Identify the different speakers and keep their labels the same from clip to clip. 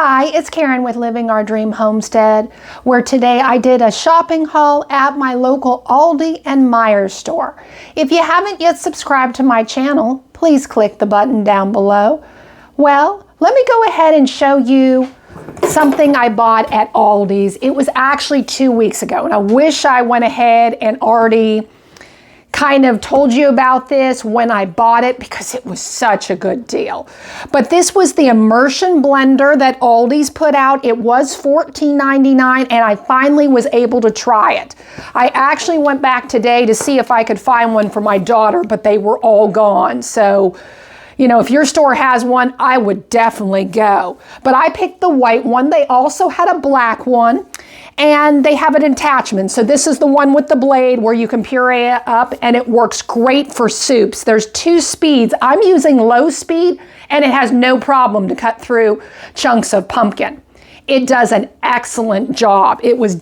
Speaker 1: Hi, it's Karen with Living Our Dream Homestead, where today I did a shopping haul at my local Aldi and Meijer store. If you haven't yet subscribed to my channel, please click the button down below. Well, let me go ahead and show you something I bought at Aldi's. It was actually 2 weeks ago, and I wish I went ahead and already kind of told you about this when I bought it because it was such a good deal. But this was the immersion blender that Aldi's put out. It was $14.99 and I finally was able to try it. I actually went back today to see if I could find one for my daughter, but they were all gone. So, you know, if your store has one, I would definitely go. But I picked the white one. They also had a black one. And they have an attachment. So this is the one with the blade where you can puree it up, and it works great for soups. There's 2 speeds. I'm using low speed and it has no problem to cut through chunks of pumpkin. It does an excellent job. It was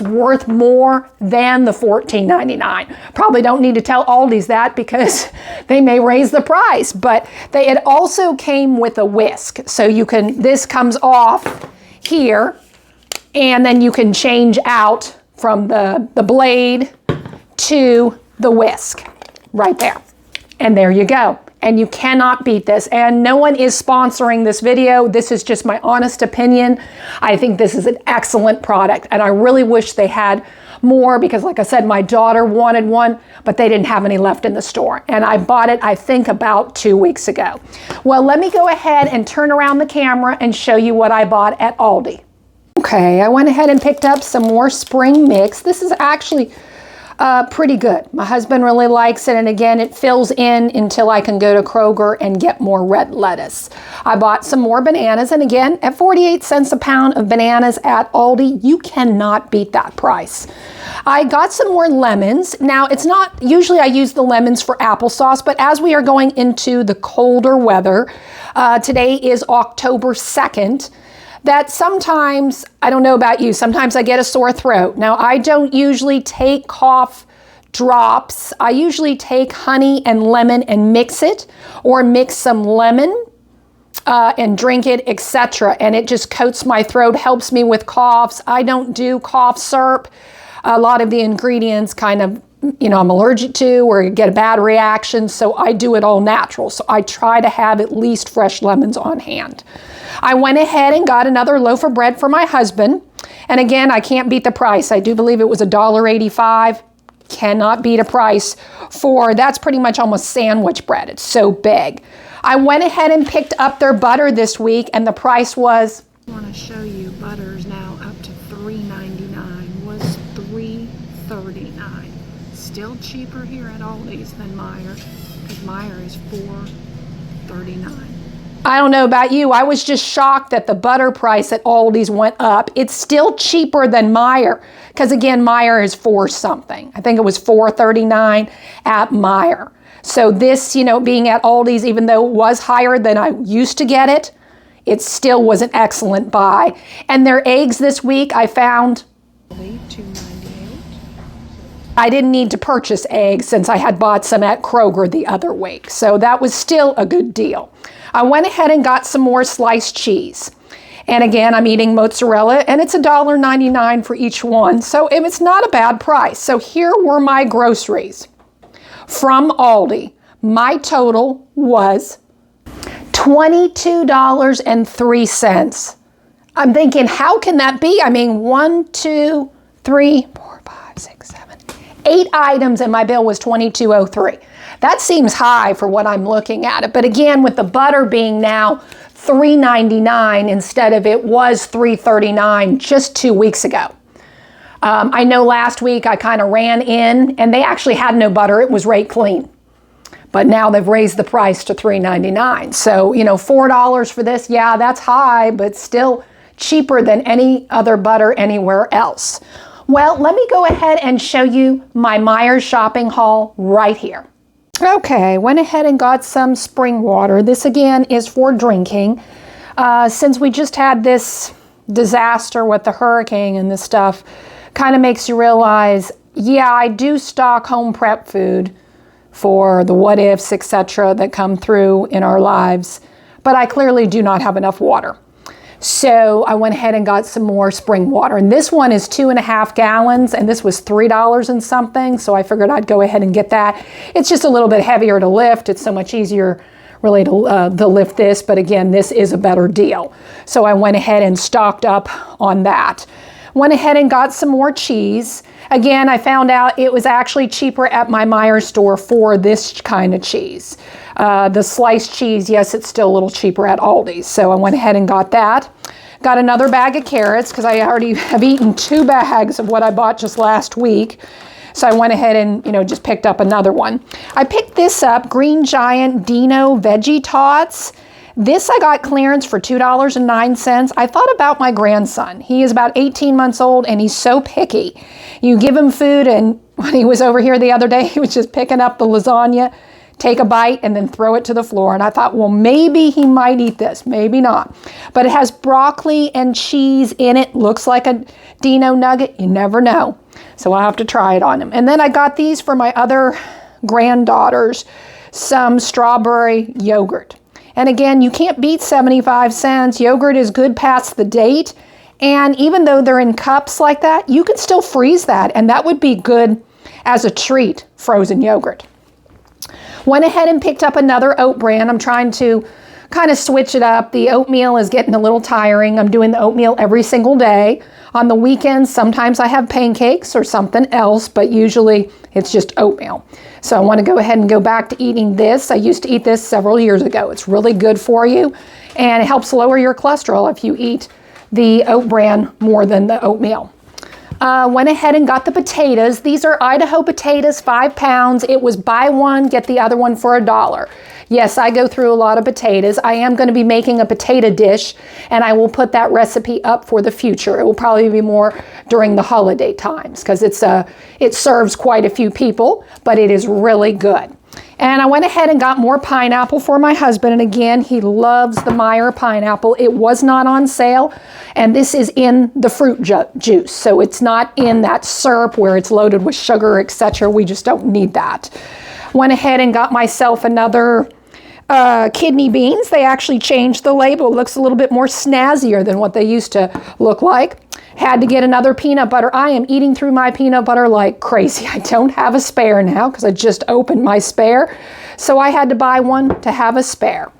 Speaker 1: worth more than the $14.99. Probably don't need to tell Aldi's that because they may raise the price, but it also came with a whisk. So this comes off here, and then you can change out from the blade to the whisk right there. And there you go. And you cannot beat this. And no one is sponsoring this video. This is just my honest opinion. I think this is an excellent product. And I really wish they had more because, like I said, my daughter wanted one, but they didn't have any left in the store. And I bought it, I think, about 2 weeks ago. Well, let me go ahead and turn around the camera and show you what I bought at Aldi. Okay, I went ahead and picked up some more spring mix. This is actually pretty good. My husband really likes it, and again, it fills in until I can go to Kroger and get more red lettuce. I bought some more bananas, and again, at 48 cents a pound of bananas at Aldi, you cannot beat that price. I got some more lemons. Now, it's not, usually I use the lemons for applesauce, but as we are going into the colder weather, today is October 2nd, that sometimes, I don't know about you, sometimes I get a sore throat. Now, I don't usually take cough drops. I usually take honey and lemon and mix it, or mix some lemon and drink it, etc. And it just coats my throat, helps me with coughs. I don't do cough syrup. A lot of the ingredients kind of, you know, I'm allergic to or get a bad reaction, so I do it all natural. So I try to have at least fresh lemons on hand. I went ahead and got another loaf of bread for my husband. And again, I can't beat the price. I do believe it was $1.85. Cannot beat a price for, that's pretty much almost sandwich bread. It's so big. I went ahead and picked up their butter this week, and the price was,
Speaker 2: I want to show you butters now up to $3.99, was $3.39. Still cheaper here at Aldi's than Meijer, because Meijer is $4.39.
Speaker 1: I don't know about you, I was just shocked that the butter price at Aldi's went up. It's still cheaper than Meijer, because again, Meijer is $4 something. I think it was $4.39 at Meijer. So this, you know, being at Aldi's, even though it was higher than I used to get it, it still was an excellent buy. And their eggs this week, I found
Speaker 2: $2.98.
Speaker 1: I didn't need to purchase eggs since I had bought some at Kroger the other week. So that was still a good deal. I went ahead and got some more sliced cheese. And again, I'm eating mozzarella, and it's $1.99 for each one. So it's not a bad price. So here were my groceries from Aldi. My total was $22.03. I'm thinking, how can that be? I mean, 1, 2, 3, 4, 5, 6, 7, 8 items, and my bill was $22.03. That seems high for what I'm looking at it. But again, with the butter being now $3.99 instead of it was $3.39 just 2 weeks ago. I know last week I kind of ran in and they actually had no butter. It was rate clean. But now they've raised the price to $3.99. So, you know, $4 for this, yeah, that's high, but still cheaper than any other butter anywhere else. Well, let me go ahead and show you my Meijer shopping haul right here. Okay, went ahead and got some spring water. This again is for drinking. Since we just had this disaster with the hurricane and this stuff, kind of makes you realize, yeah, I do stock home prep food for the what ifs, etc. that come through in our lives, but I clearly do not have enough water. So I went ahead and got some more spring water. And this one is 2.5 gallons, and this was $3 and something. So I figured I'd go ahead and get that. It's just a little bit heavier to lift. It's so much easier really to lift this. But again, this is a better deal. So I went ahead and stocked up on that. Went ahead and got some more cheese. Again, I found out it was actually cheaper at my Meijer store for this kind of cheese. The sliced cheese, yes, it's still a little cheaper at Aldi's. So I went ahead and got that. Got another bag of carrots because I already have eaten 2 bags of what I bought just last week. So I went ahead and, just picked up another one. I picked this up, Green Giant Dino Veggie Tots. This I got clearance for $2.09. I thought about my grandson. He is about 18 months old and he's so picky. You give him food, and when he was over here the other day, he was just picking up the lasagna, take a bite, and then throw it to the floor. And I thought, well, maybe he might eat this, maybe not. But it has broccoli and cheese in it. Looks like a Dino nugget. You never know. So I'll have to try it on him. And then I got these for my other granddaughters, some strawberry yogurt. And again, you can't beat 75 cents. Yogurt is good past the date. And even though they're in cups like that, you can still freeze that. And that would be good as a treat, frozen yogurt. Went ahead and picked up another oat bran. I'm trying to kind of switch it up. The oatmeal is getting a little tiring. I'm doing the oatmeal every single day. On the weekends, sometimes I have pancakes or something else, but usually it's just oatmeal. So I want to go ahead and go back to eating this. I used to eat this several years ago. It's really good for you, and it helps lower your cholesterol if you eat the oat bran more than the oatmeal. Went ahead and got the potatoes. These are Idaho potatoes, 5 pounds. It was buy one, get the other one for $1. Yes, I go through a lot of potatoes. I am going to be making a potato dish, and I will put that recipe up for the future. It will probably be more during the holiday times because it serves quite a few people, but it is really good. And I went ahead and got more pineapple for my husband. And again, he loves the Meijer pineapple. It was not on sale. And this is in the fruit juice. So it's not in that syrup where it's loaded with sugar, etc. We just don't need that. Went ahead and got myself another kidney beans. They actually changed the label. It looks a little bit more snazzier than what they used to look like. Had to get another peanut butter. I am eating through my peanut butter like crazy. I don't have a spare now because I just opened my spare. So I had to buy one to have a spare.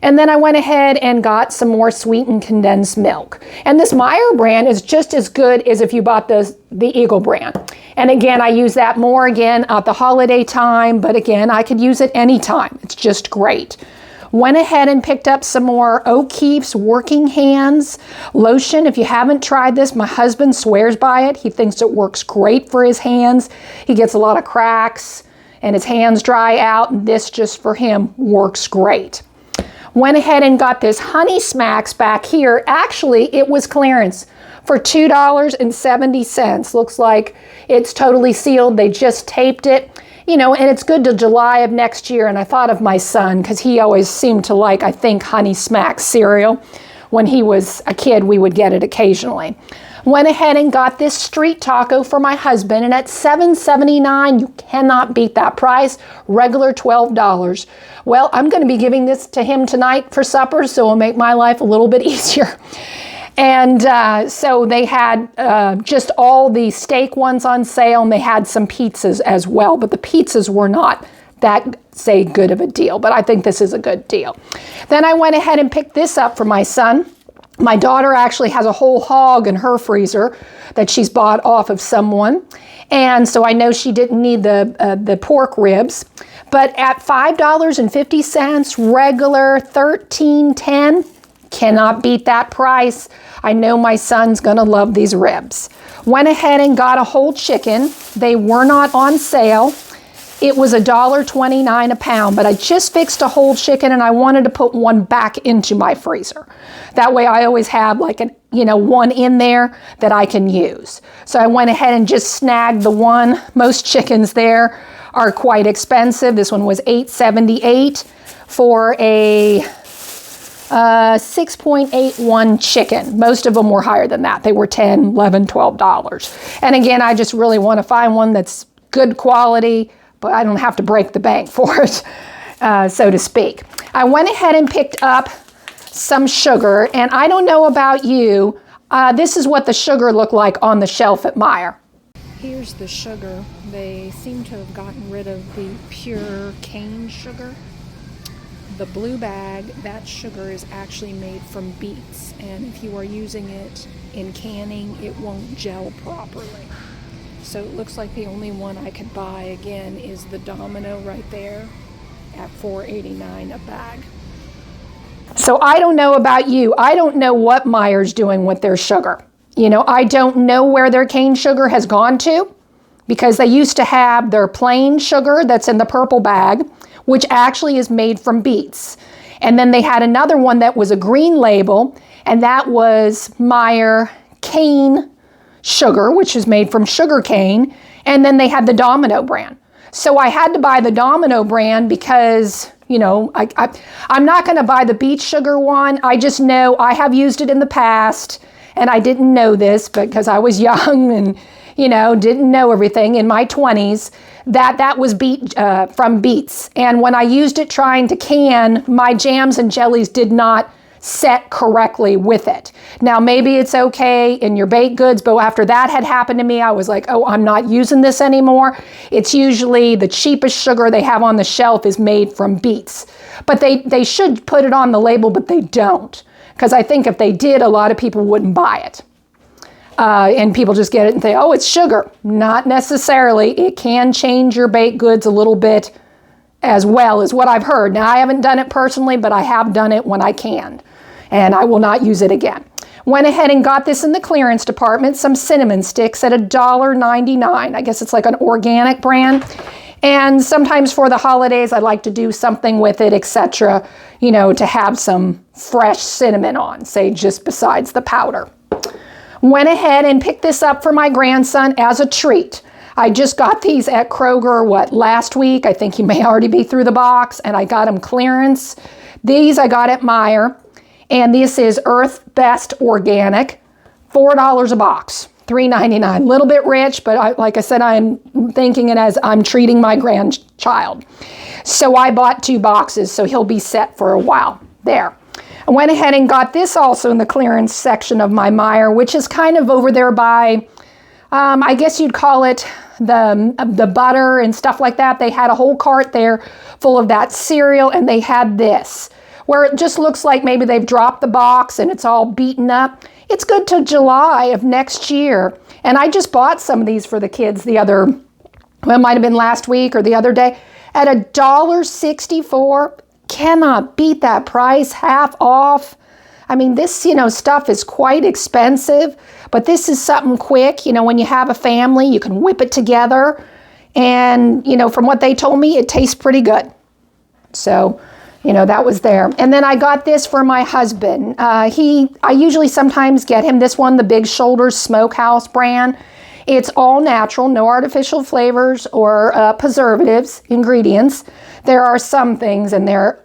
Speaker 1: And then I went ahead and got some more sweetened condensed milk. And this Meijer brand is just as good as if you bought the Eagle brand. And again, I use that more again at the holiday time, but again, I could use it anytime. It's just great. Went ahead and picked up some more O'Keeffe's Working Hands lotion. If you haven't tried this, my husband swears by it. He thinks it works great for his hands. He gets a lot of cracks and his hands dry out, and this just for him works great. Went ahead and got this Honey Smacks back here. Actually, it was clearance for $2.70. Looks like it's totally sealed. They just taped it. And it's good till July of next year. And I thought of my son because he always seemed to like, I think, Honey Smacks cereal. When he was a kid, we would get it occasionally. Went ahead and got this street taco for my husband, and at $7.79, you cannot beat that price. Regular $12. Well, I'm going to be giving this to him tonight for supper, so it'll make my life a little bit easier. And so they had just all the steak ones on sale, and they had some pizzas as well, but the pizzas were not that, say, good of a deal, but I think this is a good deal. Then I went ahead and picked this up for my son. My daughter actually has a whole hog in her freezer that she's bought off of someone, and so I know she didn't need the pork ribs. But at $5.50, regular $13.10, cannot beat that price. I know my son's gonna love these ribs. Went ahead and got a whole chicken. They were not on sale. It was $1.29 a pound, but I just fixed a whole chicken and I wanted to put one back into my freezer. That way I always have like one in there that I can use. So I went ahead and just snagged the one. Most chickens there are quite expensive. This one was $8.78 for a 6.81 chicken. Most of them were higher than that. They were $10, $11, $12. And again, I just really want to find one that's good quality, but I don't have to break the bank for it, so to speak. I went ahead and picked up some sugar, and I don't know about you, this is what the sugar looked like on the shelf at Meijer.
Speaker 2: Here's the sugar. They seem to have gotten rid of the pure cane sugar. The blue bag, that sugar is actually made from beets, and if you are using it in canning, it won't gel properly. So it looks like the only one I could buy again is the Domino right there at $4.89 a bag.
Speaker 1: So I don't know about you. I don't know what Meijer's doing with their sugar. You know, I don't know where their cane sugar has gone to, because they used to have their plain sugar that's in the purple bag, which actually is made from beets. And then they had another one that was a green label, and that was Meijer cane sugar, which is made from sugar cane. And then they had the Domino brand. So I had to buy the Domino brand because, you know, I'm not going to buy the beet sugar one. I just know I have used it in the past, and I didn't know this because I was young and, you know, didn't know everything in my 20s, that was from beets. And when I used it trying to can, my jams and jellies did not set correctly with it. Now, maybe it's okay in your baked goods, but after that had happened to me, I was like, oh, I'm not using this anymore. It's usually the cheapest sugar they have on the shelf is made from beets. But they should put it on the label, but they don't. Because I think if they did, a lot of people wouldn't buy it. And people just get it and say, oh, it's sugar. Not necessarily. It can change your baked goods a little bit as well, is what I've heard. Now, I haven't done it personally, but I have done it when I canned. And I will not use it again. Went ahead and got this in the clearance department, some cinnamon sticks at $1.99. I guess it's like an organic brand. And sometimes for the holidays, I like to do something with it, etc., you know, to have some fresh cinnamon on, say just besides the powder. Went ahead and picked this up for my grandson as a treat. I just got these at Kroger, last week? I think he may already be through the box, and I got them clearance. These I got at Meijer, and this is Earth Best Organic, $4 a box, $3.99. A little bit rich, but like I said, I'm thinking it as I'm treating my grandchild. So I bought 2 boxes, so he'll be set for a while there. I went ahead and got this also in the clearance section of my Meijer, which is kind of over there by, I guess you'd call it the butter and stuff like that. They had a whole cart there full of that cereal, and they had this, where it just looks like maybe they've dropped the box and it's all beaten up. It's good till July of next year. And I just bought some of these for the kids it might have been last week or the other day, at $1.64. Cannot beat that price, half off. I mean, this, stuff is quite expensive, but this is something quick. When you have a family, you can whip it together. And, from what they told me, it tastes pretty good. So, that was there. And then I got this for my husband. I usually sometimes get him this one, the Big Shoulders Smokehouse brand. It's all natural, no artificial flavors or preservatives, ingredients. There are some things in there.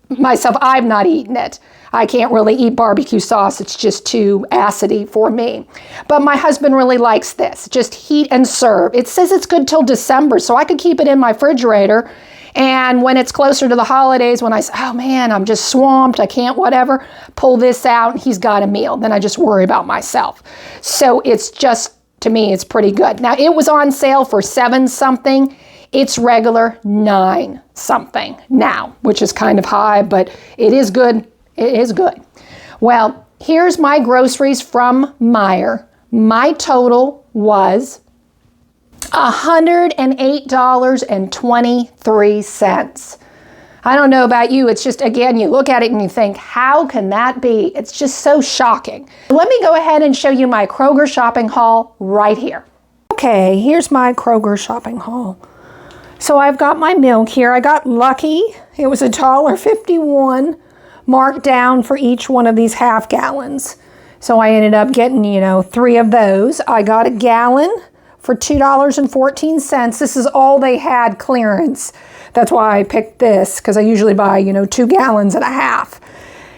Speaker 1: Myself, I've not eaten it. I can't really eat barbecue sauce. It's just too acidy for me. But my husband really likes this. Just heat and serve. It says it's good till December, so I could keep it in my refrigerator. And when it's closer to the holidays, when I say, oh man, I'm just swamped, I can't whatever, pull this out and he's got a meal. Then I just worry about myself. So it's just, to me, it's pretty good. Now, it was on sale for $7 something. It's regular $9 something now, which is kind of high, but it is good. It is good. Well, here's my groceries from Meijer. My total was $108.23. I don't know about you. It's just, again, you look at it and you think, how can that be? It's just so shocking. Let me go ahead and show you my Kroger shopping haul right here. Okay, here's my Kroger shopping haul. So I've got my milk here. I got lucky. It was $1.51 marked down for each one of these half gallons. So I ended up getting, 3 of those. I got a gallon for $2.14. This is all they had clearance. That's why I picked this, because I usually buy, 2 gallons and a half.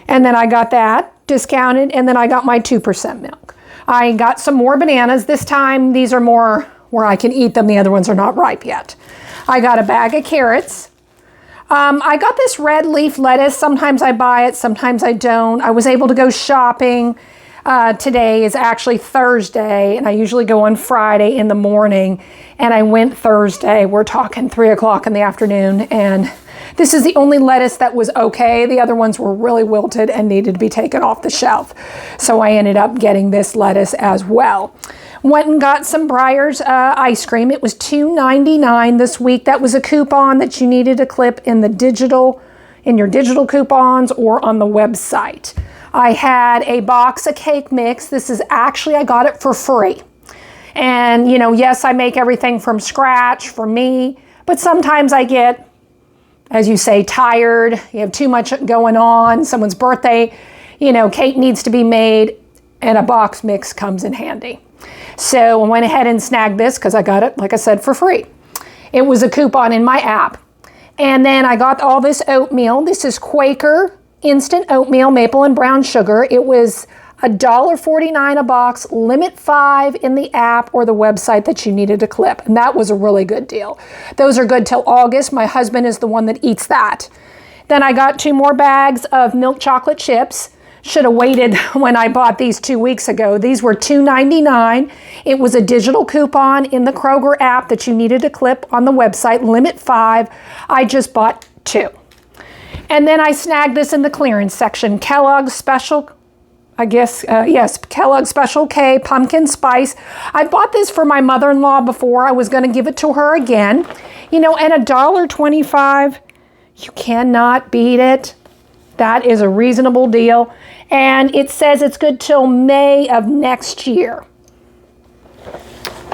Speaker 1: And then I got that discounted, and then I got my 2% milk. I got some more bananas. This time, these are more where I can eat them. The other ones are not ripe yet. I got a bag of carrots. I got this red leaf lettuce. Sometimes I buy it, sometimes I don't. I was able to go shopping. Today is actually Thursday, and I usually go on Friday in the morning, and I went Thursday. We're talking 3 o'clock in the afternoon, and this is the only lettuce that was okay. The other ones were really wilted and needed to be taken off the shelf. So I ended up getting this lettuce as well. Went and got some Breyers ice cream. It was $2.99 this week. That was a coupon that you needed to clip in your digital coupons or on the website. I had a box of cake mix. This is actually, I got it for free. And, yes, I make everything from scratch for me, but sometimes I get, as you say, tired. You have too much going on, someone's birthday, cake needs to be made, and a box mix comes in handy. So I went ahead and snagged this because I got it, like I said, for free. It was a coupon in my app. And then I got all this oatmeal. This is Quaker instant oatmeal, maple and brown sugar. It was $1.49 a box, limit 5 in the app or the website that you needed to clip. And that was a really good deal. Those are good till August. My husband is the one that eats that. Then I got 2 more bags of milk chocolate chips. Should have waited when I bought these 2 weeks ago. These were $2.99. It was a digital coupon in the Kroger app that you needed to clip on the website, limit 5. I just bought 2. And then I snagged this in the clearance section. Kellogg's Special, Kellogg's Special K Pumpkin Spice. I bought this for my mother-in-law before. I was going to give it to her again. And $1.25, you cannot beat it. That is a reasonable deal. And it says it's good till May of next year.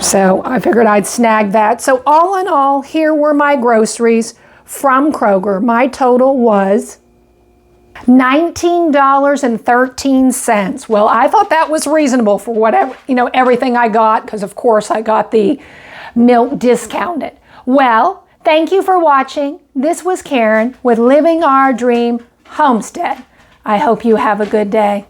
Speaker 1: So I figured I'd snag that. So all in all, here were my groceries from Kroger. My total was $19.13. Well, I thought that was reasonable for whatever, everything I got, because of course I got the milk discounted. Well, thank you for watching. This was Karen with Living Our Dream Homestead. I hope you have a good day.